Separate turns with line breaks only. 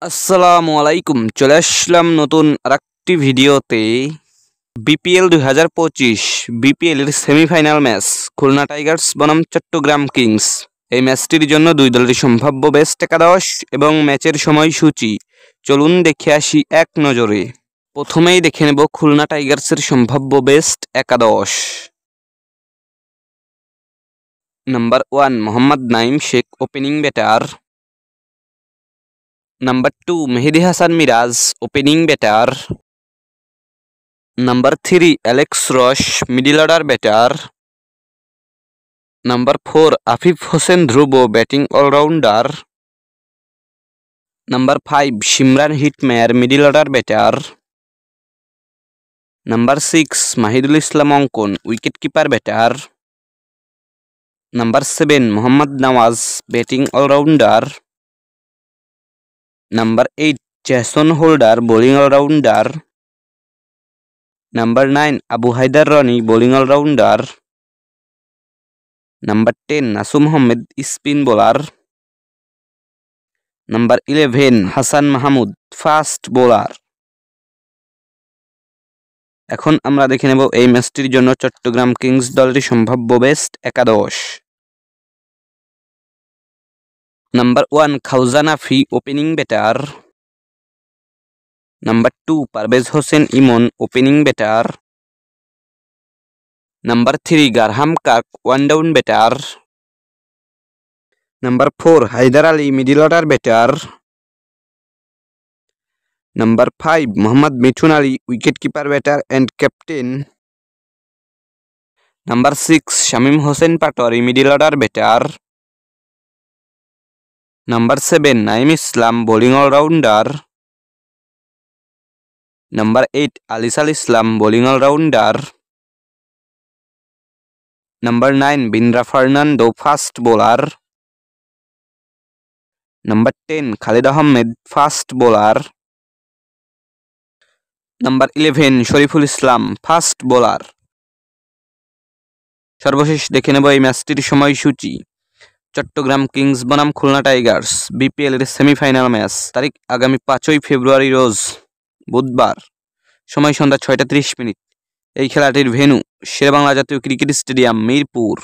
আসসালামু আলাইকুম, চলে আসলাম নতুন আরেকটি ভিডিওতে। বিপিএল 2025 বিপিএল এর সেমিফাইনাল ম্যাচ খুলনা টাইগার্স বনাম চট্টগ্রাম কিংস। এই ম্যাচটির জন্য দুই দলের সম্ভাব্য বেস্ট একাদশ এবং ম্যাচের সময়সূচি চলুন দেখে আসি এক নজরে। প্রথমেই দেখে নেব খুলনা টাইগার্সের সম্ভাব্য বেস্ট একাদশ। Number 1 Mohammad Naim Sheikh, opening batter. Number 2 Mehedi Hasan Miraz, opening batter. Number 3 Alex Ross, middle order batter. Number 4 Afif Hossain Dhrubo, batting allrounder. Number 5 Shimron Hetmyer, middle order batter. Number 6 Mahidul Islam Ankon, wicket keeper batter. Number 7 Mohammad Nawaz, batting allrounder. Number 8 Jason Holder, bowling allrounder. Number 9 Abu Haider Rony, bowling allrounder. Number 10 Nasum Ahmed, spin bowler. Number 11 Hasan Mahmud, fast bowler. এখন আমরা দেখে নেব এই ম্যাচটির জন্য Chittagong Kings দলটি সম্ভাব্য best একাদশ। Number 1 Khawaja Nafay, opening batter. Number 2 Parvez Hossain Emon, opening batter. Number 3 Graham কাক, one down batter. Number 4 Haider Ali, middle order batter. Number 5 Mohammad Mithun Ali, wicket keeper batter and captain. Number 6 Shamim Hossain Patwari, middle order batter. Number 7 Naim Islam, bowling allrounder. Number 8 Alis Al Islam, bowling allrounder. Number 9 Binura Fernando, fast bowler. Number 10 Khalid Ahmed, fast bowler. Number 11 Shoriful Islam, fast bowler. সর্বশেষ দেখে নেব এই ম্যাচটির সময়সূচি। Chattogram Kings বনাম Khulna Tigers BPL এর semifinal match, তারিখ আগামী 5ই ফেব্রুয়ারি রোজ বুধবার, সময় সন্ধ্যা 6টা 30 মিনিট। এই খেলাটির ভেন্যু শেরেবাংলা জাতীয় ক্রিকেট স্টেডিয়াম, মিরপুর।